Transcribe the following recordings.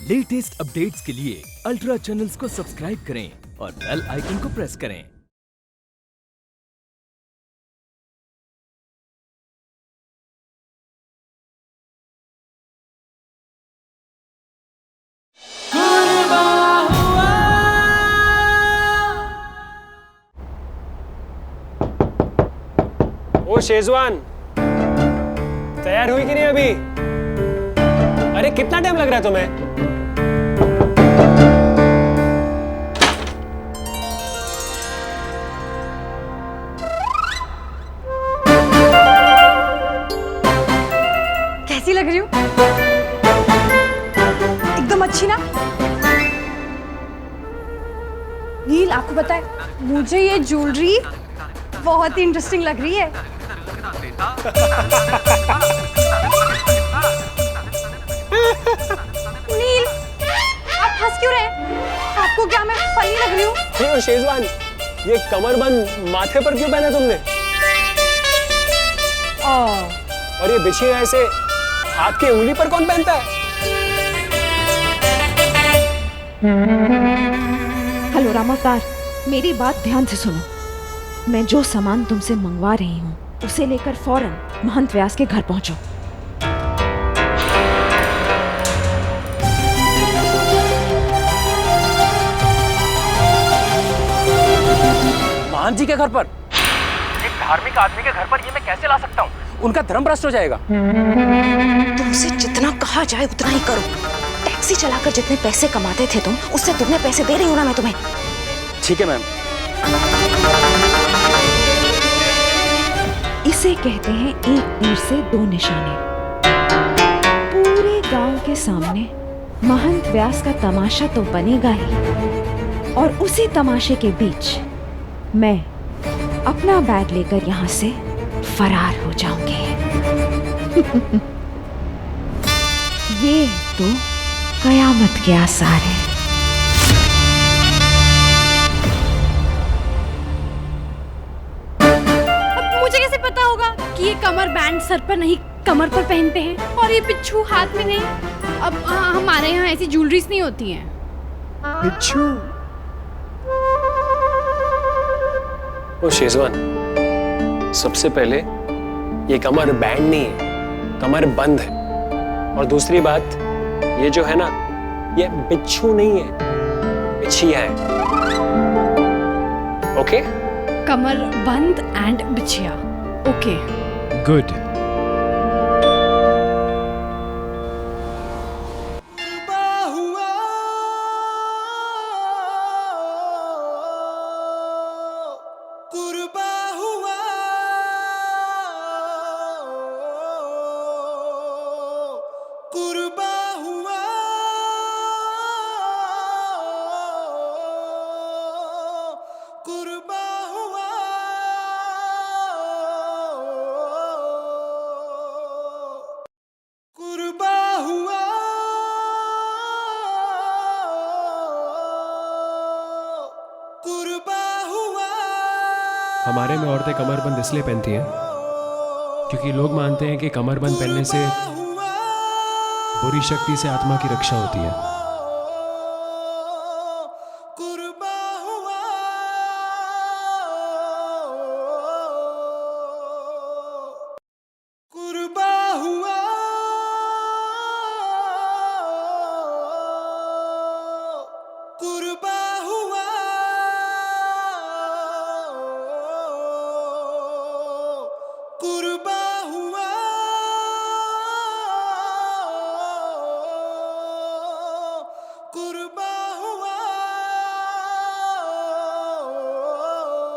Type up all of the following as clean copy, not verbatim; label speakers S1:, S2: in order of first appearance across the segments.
S1: Latest updates के लिए ultra channels को सब्सक्राइब करें और बेल आइकन को प्रेस करें।
S2: ओ शेजवान, तैयार हुई कि नहीं अभी? अरे कितना टाइम लग रहा है तुम्हें?
S3: कैसी लग रही हूँ? एकदम अच्छी ना? नील, आपको पता है मुझे ये ज्वेलरी बहुत ही इंटरेस्टिंग लग रही है। नील, आप हंस क्यों रहे हैं? आपको क्या मैं फनी लग रही हूँ?
S2: नहीं शेजवान, ये कमरबंद माथे पर क्यों पहना तुमने? और ये बिछिया ऐसे हाथ की उंगली पर कौन पहनता है?
S4: हेलो राम अवतार, मेरी बात ध्यान से सुनो। मैं जो सामान तुमसे मंगवा रही हूँ उसे लेकर फौरन महंत व्यास के घर पहुंचो।
S5: महंत जी के घर पर? एक धार्मिक आदमी के घर पर ये मैं कैसे ला सकता हूँ? उनका धर्म भ्रष्ट हो जाएगा।
S4: तुमसे जितना कहा जाए उतना ही करो। टैक्सी चलाकर जितने पैसे कमाते थे तुम, उससे दुगने पैसे दे रही हूँ ना मैं तुम्हें।
S5: ठीक है मैम।
S4: इसे कहते हैं एक तीर से दो निशाने। पूरे गांव के सामने महंत व्यास का तमाशा तो बनेगा ही, और उसी तमाशे के बीच मैं अपना बैग लेकर यहाँ से फरार हो जाऊंगी। ये तो कयामत के आसार है।
S3: मुझे कैसे पता होगा कि ये कमर बैंड सर पर नहीं कमर पर पहनते हैं और ये पिच्छू हाथ में नहीं? अब हमारे यहाँ ऐसी ज्वेलरीज नहीं होती हैं।
S2: पिच्छू? ओ शेजवान, सबसे पहले ये कमर बैंड नहीं है, कमर बंद है। और दूसरी बात, ये जो है ना, ये बिच्छू नहीं है, बिछिया है। ओके?
S3: कमर बंद एंड बिछिया। Okay,
S2: good. हमारे में औरतें कमरबंद इसलिए पहनती हैं क्योंकि लोग मानते हैं कि कमरबंद पहनने से बुरी शक्ति से आत्मा की रक्षा होती है।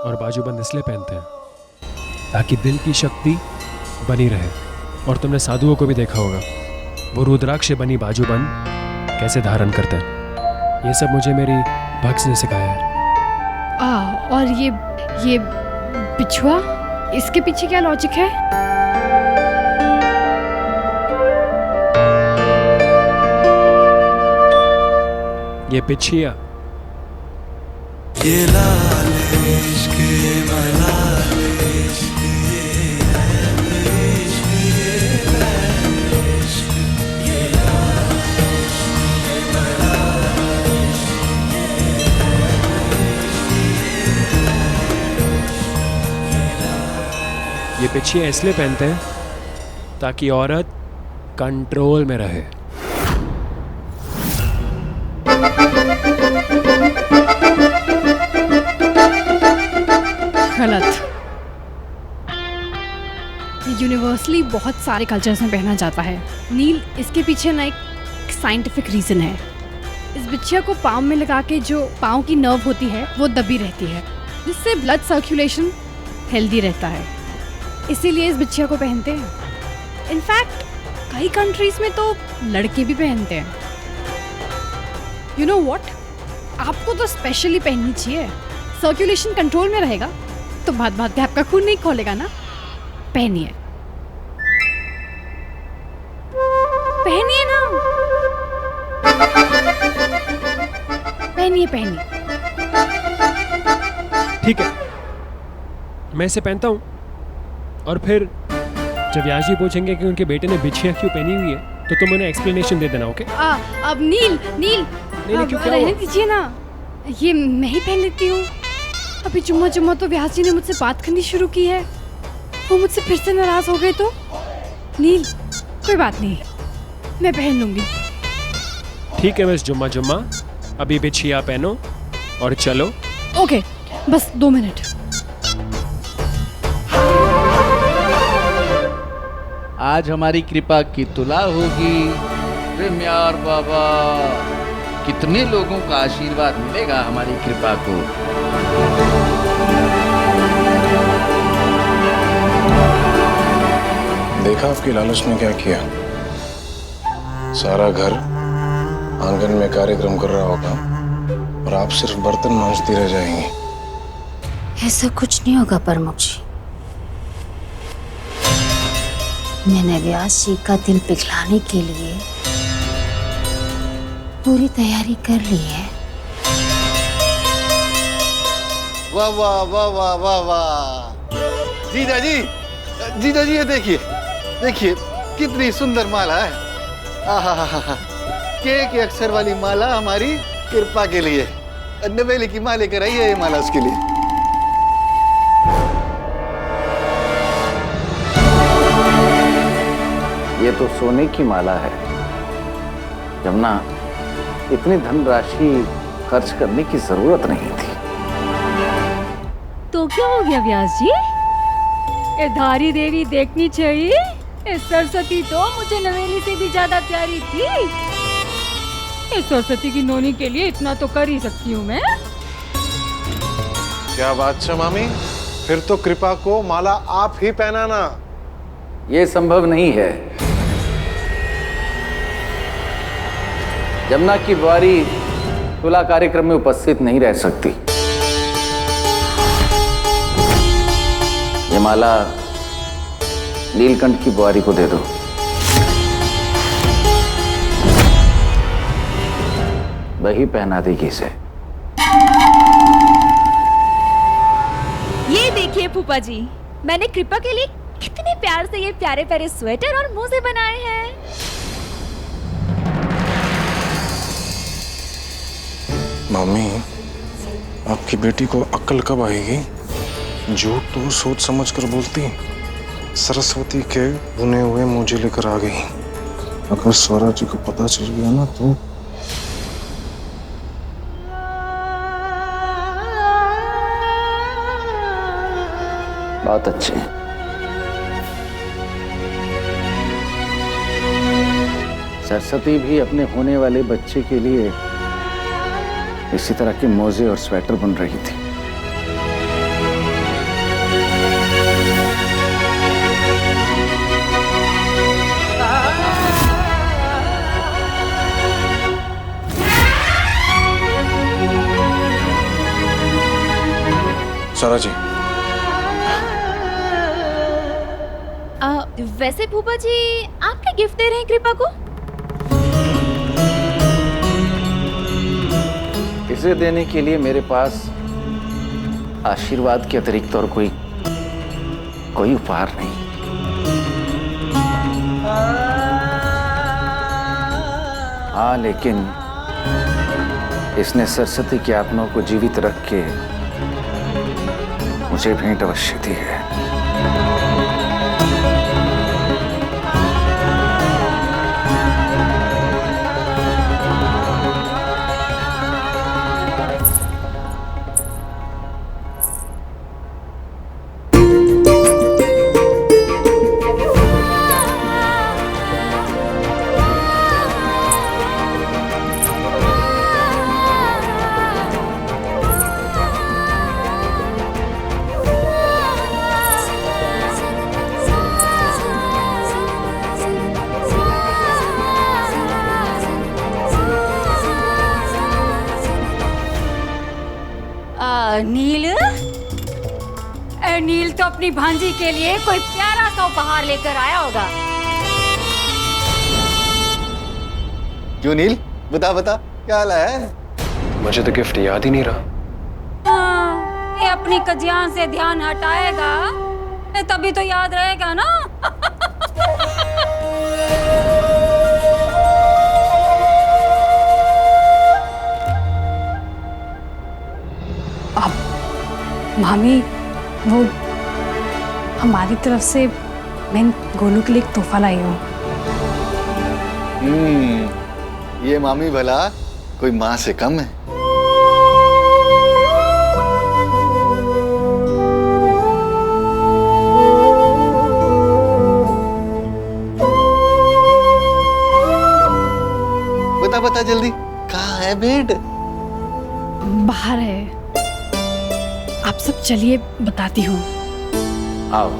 S2: और बाजूबंद इसलिए पहनते हैं ताकि दिल की शक्ति बनी रहे। और तुमने साधुओं को भी देखा होगा, वो रुद्राक्ष बनी बाजूबंद कैसे धारण करते हैं। ये सब मुझे मेरी भक्त ने सिखाया है।
S3: और ये बिछुआ, इसके पीछे क्या लॉजिक है?
S2: ये बिछिया।
S6: ये लाल इश्क, ये मलाल इश्क, ये है इश्क, ये है इश्क, ये लाल इश्क, ये
S2: बिछियाँ इसलिए पहनते हैं ताकि औरत कंट्रोल में रहे।
S3: गलत। यूनिवर्सली बहुत सारे कल्चर्स में पहना जाता है नील। इसके पीछे ना एक साइंटिफिक रीजन है। इस बिछिया को पाँव में लगा के जो पाँव की नर्व होती है वो दबी रहती है, जिससे ब्लड सर्कुलेशन हेल्दी रहता है। इसीलिए इस बिछिया को पहनते हैं। इनफैक्ट कई कंट्रीज में तो लड़के भी पहनते हैं। यू नो व्हाट, आपको तो स्पेशली पहननी चाहिए। सर्कुलेशन कंट्रोल में रहेगा तो बात बात पे आपका खून नहीं खोलेगा ना। पहनिए, पहनिए ना, पहनिए पहनिए।
S2: ठीक है, मैं इसे पहनता हूँ और फिर जब व्यास जी पूछेंगे कि उनके बेटे ने बिछिया क्यों पहनी हुई है तो तुम उन्हें एक्सप्लेनेशन दे देना। ओके?
S3: अब नील
S2: नहीं, क्यों, क्या
S3: रहने
S2: हुआ?
S3: दीजिए ना, ये मैं ही पहन लेती हूँ। अभी जुम्मा तो व्यास जी ने मुझसे बात करनी शुरू की है। वो मुझसे फिर से नाराज हो गए तो नील कोई बात नहीं, मैं पहन लूंगी।
S2: ठीक है मिस जुम्मा, अभी बिछिया पहनो और चलो।
S3: ओके, बस 2 मिनट।
S7: आज हमारी कृपा की तुला होगी। अरे म्यार बाबा, कितने लोगों का आशीर्वाद मिलेगा हमारी कृपा को।
S8: देखा आपकी लालच ने क्या किया। सारा घर आंगन में कार्यक्रम कर रहा होगा और आप सिर्फ बर्तन मांजती रह जाएंगी।
S9: ऐसा कुछ नहीं होगा प्रमुख जी। मैंने व्यास जी का दिल पिघलाने के लिए पूरी तैयारी कर ली है।
S10: वाह वाह वाह वाह वाह वाह। जीजा जी ये देखिए कितनी सुंदर माला है। आहा, के अक्षर वाली माला हमारी कृपा के लिए। नवेली की माँ लेकर आई है ये माला उसके लिए।
S7: ये तो सोने की माला है जमुना, इतनी धनराशि खर्च करने की जरूरत नहीं थी।
S11: तो क्या हो गया व्यास जी? ये धारी देवी देखनी चाहिए। ये सरस्वती तो मुझे नवेली से भी ज्यादा प्यारी थी। ये सरस्वती की नोनी के लिए इतना तो कर ही सकती हूँ मैं।
S8: क्या बात है मामी, फिर तो कृपा को माला आप ही पहनाना।
S7: ये संभव नहीं है। जमुना की बुआरी तुला कार्यक्रम में उपस्थित नहीं रह सकती। ये माला नीलकंठ की बुआरी को दे दो। वही पहना देगी इसे।
S4: ये देखिए फूफा जी, मैंने कृपा के लिए कितने प्यार से ये प्यारे प्यारे स्वेटर और मोजे बनाए हैं।
S8: मम्मी, आपकी बेटी को अक्ल कब आएगी? झूठ तो सोच समझ कर बोलती। सरस्वती के बुने हुए मोजे लेकर आ गई। अगर स्वरा जी को पता चल गया ना तो
S7: बहुत अच्छे। सरस्वती भी अपने होने वाले बच्चे के लिए इसी तरह के मोजे और स्वेटर बुन रही थी।
S8: स्वरा जी,
S4: वैसे फूफा जी आप क्या गिफ्ट दे रहे हैं कृपा को?
S7: इसे देने के लिए मेरे पास आशीर्वाद के अतिरिक्त और कोई उपहार नहीं। हाँ, लेकिन इसने सरस्वती की आत्मा को जीवित रख के मुझे भेंट अवश्य दी है।
S11: नील, नील तो अपनी भांजी के लिए कोई प्यारा सा उपहार लेकर आया होगा।
S10: क्यों नील, बता बता क्या हाल है?
S2: मुझे तो गिफ्ट याद ही नहीं रहा।
S11: हाँ, ये अपनी कजियान से ध्यान हटाएगा तभी तो याद रहेगा ना।
S3: अब मामी, वो हमारी तरफ से मैं गोलू के लिए एक तोहफा लाई हूँ।
S10: ये मामी भला कोई माँ से कम है? बता बता जल्दी, कहाँ है बेड?
S3: बाहर है। आप सब चलिए बताती हूँ।
S10: आओ।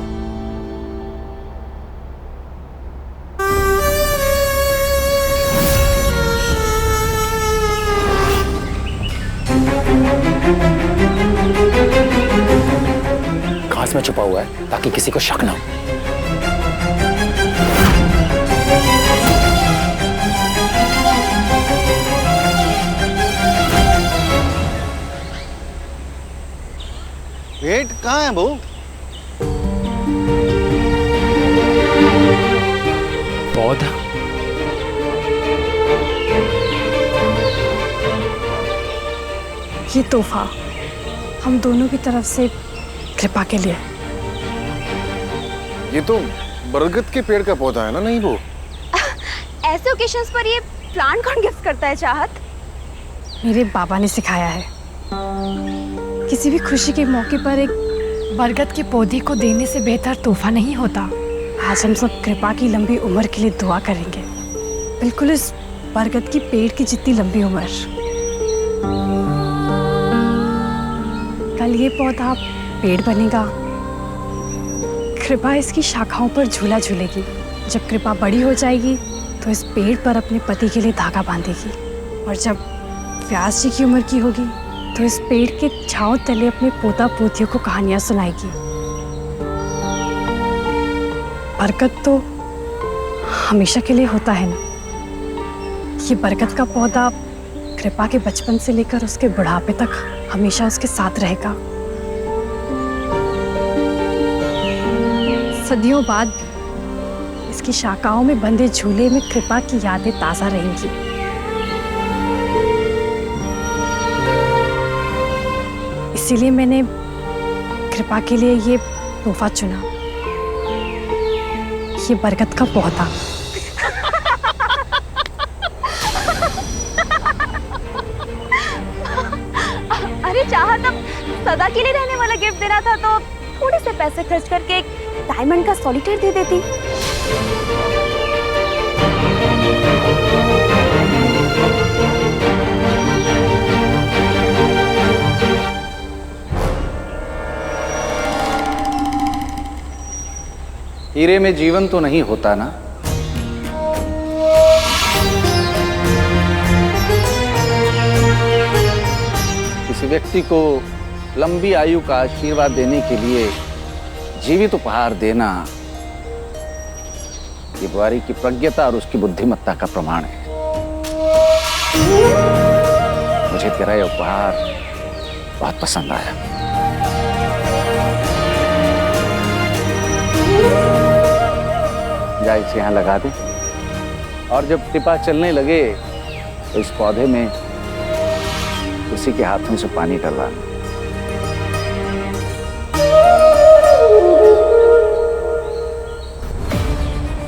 S5: घास में छुपा हुआ है ताकि किसी को शक ना हो।
S10: बेड कहाँ है वो?
S2: पौधा?
S3: ये तोहफा हम दोनों की तरफ से कृपा के लिए।
S8: ये तो बरगद के पेड़ का पौधा है ना? नहीं वो
S4: ऐसे ओकेशंस पर ये प्लांट कौन गिफ्ट करता है चाहत?
S3: मेरे बाबा ने सिखाया है। किसी भी खुशी के मौके पर एक बरगद के पौधे को देने से बेहतर तोहफा नहीं होता। आज हम सब कृपा की लंबी उम्र के लिए दुआ करेंगे, बिल्कुल इस बरगद की पेड़ की जितनी लंबी उम्र। कल ये पौधा पेड़ बनेगा, कृपा इसकी शाखाओं पर झूला झूलेगी। जब कृपा बड़ी हो जाएगी तो इस पेड़ पर अपने पति के लिए धागा बांधेगी, और जब व्यास जी की उम्र की होगी तो इस पेड़ के छांव तले अपने पोता पोतियों को कहानियां सुनाएगी। बरगद तो हमेशा के लिए होता है ना। ये बरगद का पौधा कृपा के बचपन से लेकर उसके बुढ़ापे तक हमेशा उसके साथ रहेगा। सदियों बाद भी इसकी शाखाओं में बंधे झूले में कृपा की यादें ताजा रहेंगी। इसीलिए मैंने कृपा के लिए ये तोहफा चुना, ये बरगद का पौधा।
S4: अरे चाहत अब सदा के लिए रहने वाला गिफ्ट देना था तो थोड़े से पैसे खर्च करके एक डायमंड का सॉलिटेयर दे देती।
S7: हीरे में जीवन तो नहीं होता ना? किसी व्यक्ति को लंबी आयु का आशीर्वाद देने के लिए जीवित उपहार देना ये बुआरी की प्रज्ञता और उसकी बुद्धिमत्ता का प्रमाण है। मुझे तेरा यह उपहार बहुत पसंद आया। जा इसे यहाँ लगा दे, और जब टिपा चलने लगे तो इस पौधे में उसी के हाथों से पानी डलवा।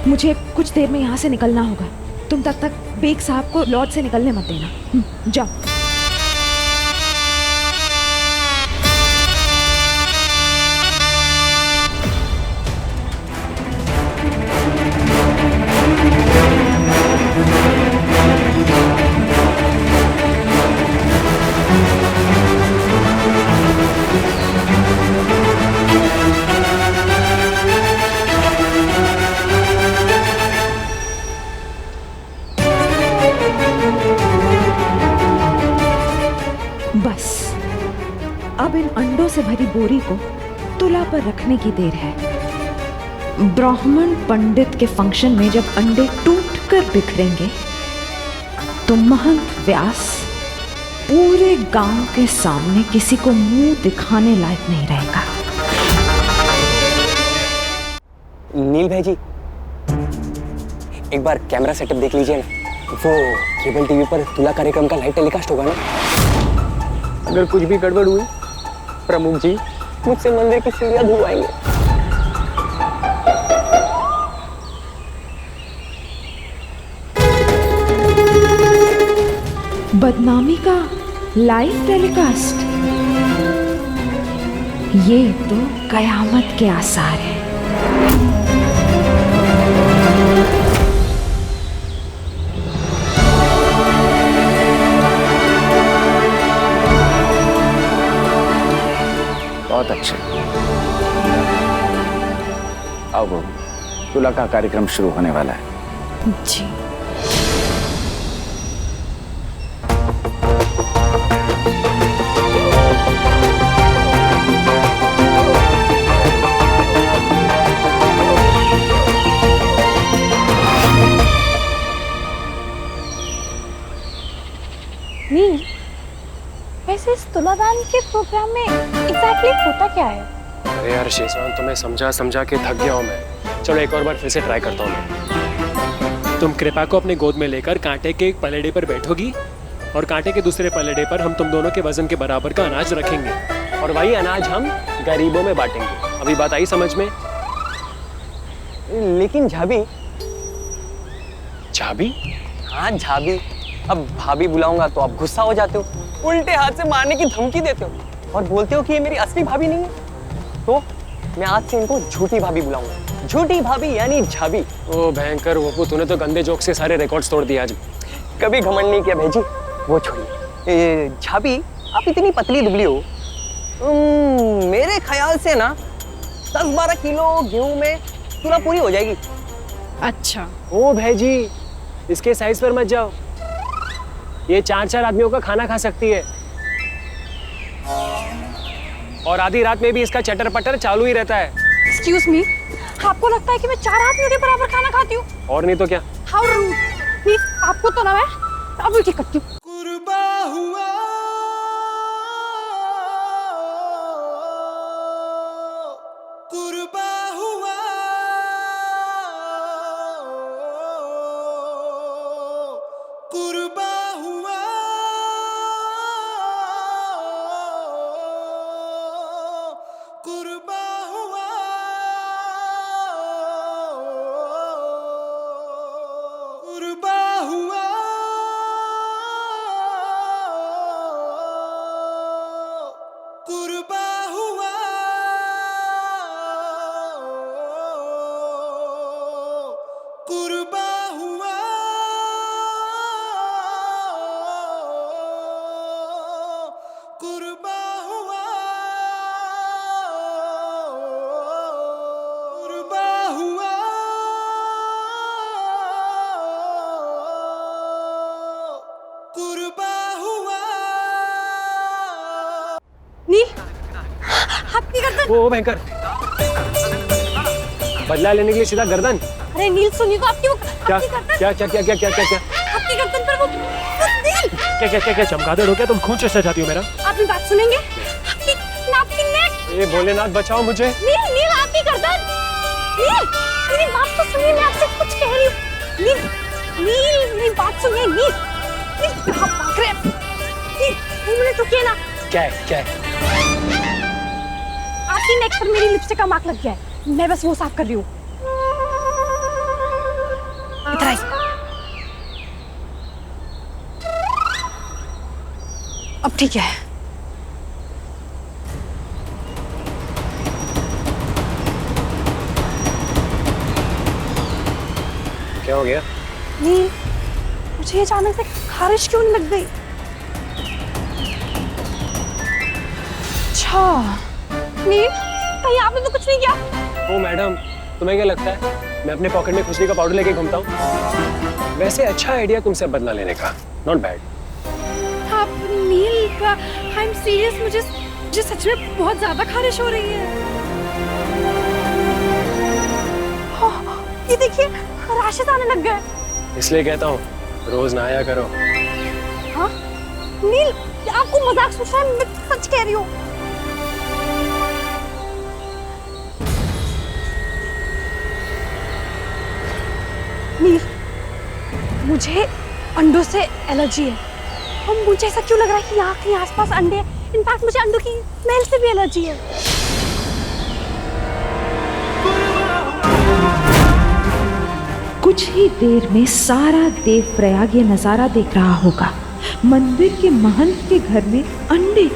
S4: मुझे कुछ देर में यहाँ से निकलना होगा। तुम तब तक बेग साहब को लॉज से निकलने मत देना। जाओ। अब इन अंडों से भरी बोरी को तुला पर रखने की देर है। ब्राह्मण पंडित के फंक्शन में जब अंडे टूटकर बिखरेंगे तो महंत व्यास पूरे गांव के सामने किसी को मुंह दिखाने लायक नहीं रहेगा।
S5: नील भाई जी, एक बार कैमरा सेटअप देख लीजिए ना। वो केबल टीवी पर तुला कार्यक्रम का लाइव टेलीकास्ट होगा ना। अगर कुछ भी गड़बड़ हुई, प्रमुख जी मुझसे मंदिर की सीढ़ियां धुलवाएंगे।
S4: बदनामी का लाइव टेलीकास्ट, ये तो कयामत के आसार है।
S7: बहुत अच्छे। आओ बहू, तुला का कार्यक्रम शुरू होने वाला है।
S3: जी।
S11: नील, वैसे इस तुलादान के प्रोग्राम में एग्जैक्टली होता क्या है?
S2: अरे यार शेजवान, तुम्हें समझा के थक गया हूँ मैं। चलो एक और बार फिर से ट्राई करता हूँ मैं। तुम कृपा को अपने गोद में लेकर कांटे के एक पलेड़े पर बैठोगी और कांटे के दूसरे पलेड़े पर हम तुम दोनों के वजन के बराबर का अनाज रखेंगे और वही अनाज हम गरीबों में बांटेंगे। अभी बात आई समझ में?
S5: लेकिन झाबी।
S2: झाबी?
S5: हाँ झाबी। अब भाभी बुलाऊंगा तो आप गुस्सा हो जाते हो, उल्टे हाथ से मारने की धमकी देते हो और बोलते हो कि ये मेरी असली भाभी नहीं है। तो मैं आज से इनको झूठी भाभी बुलाऊंगा। झूठी भाभी यानी झाबी।
S2: ओ भयंकर वपू, तूने तो गंदे जोक से सारे रिकॉर्ड्स तोड़ दिए आज।
S5: कभी घमंड नहीं किया भेजी, वो छोड़िए। झाबी, आप इतनी पतली दुबली हो, मेरे ख्याल से ना 10-12 किलो गेहूं में तुला पूरी हो जाएगी।
S3: अच्छा।
S2: ओ भैजी, इसके साइज पर मत जाओ। ये 4-4 आदमियों का खाना खा सकती है और आधी रात में भी इसका चटर पटर चालू ही रहता है।
S11: एक्सक्यूज मी, आपको लगता है कि मैं 4 आदमियों के बराबर खाना खाती हूँ?
S2: और नहीं तो क्या।
S11: How rude. प्लीज, आपको तो ना मैं अभी ठीक करती हूँ।
S2: ओ भयंकर, बदला लेने के लिए सीधा गर्दन।
S11: अरे नील, सुनिए तो आपकी वो
S2: क्या क्या क्या क्या क्या क्या क्या क्या
S11: आपकी गर्दन पर वो नील।
S2: क्या क्या क्या क्या चमगादड़ हो क्या? तुम खून चूसना चाहती हो मेरा?
S11: आपकी बात सुनेंगे? आपकी नेक।
S2: ए भोलेनाथ, बचाओ मुझे।
S11: नील, नील आपकी गर्दन। नील, मेरी बात तो सुनिए, मैं आपसे कुछ कह रही हूँ। नील, नील मेरी बात सुनिए। नील, नील कहाँ भाग रहे हैं? नील, 2 मिनट रुकिए ना।
S2: क्या है क्या है?
S11: आपकी नेक पर मेरी लिपस्टिक का मार्क लग गया है, मैं बस वो साफ कर रही हूँ। इधर आई। अब ठीक है।
S2: क्या हो गया?
S11: नील, मुझे अचानक से खारिश क्यों लग गई? अच्छा नील, कहीं आपने तो कुछ नहीं किया?
S2: ओ मैडम, तुम्हें क्या लगता है मैं अपने पॉकेट में खुशबू का पाउडर लेके घूमता हूँ? वैसे अच्छा आइडिया तुमसे बदला लेने का, नॉट बैड।
S3: आप नील, आई एम सीरियस, मुझे मुझे सच में बहुत ज्यादा खारिश हो रही है। ये देखिए राशेस आने लग गए।
S2: इसलिए कहता हूँ रोज नहाया करो।
S3: हाँ नील, आपको मजाक सोच रहा है, मैं सच कह रही हूँ। नील, मुझे अंडों से एलर्जी है और मुझे ऐसा क्यों लग रहा है कि यहाँ कहीं आसपास अंडे हैं। इनफैक्ट मुझे अंडों की स्मेल से भी एलर्जी है।
S4: कुछ ही देर में सारा देवप्रयाग ये नजारा देख रहा होगा। मंदिर के महंत के घर में अंडे।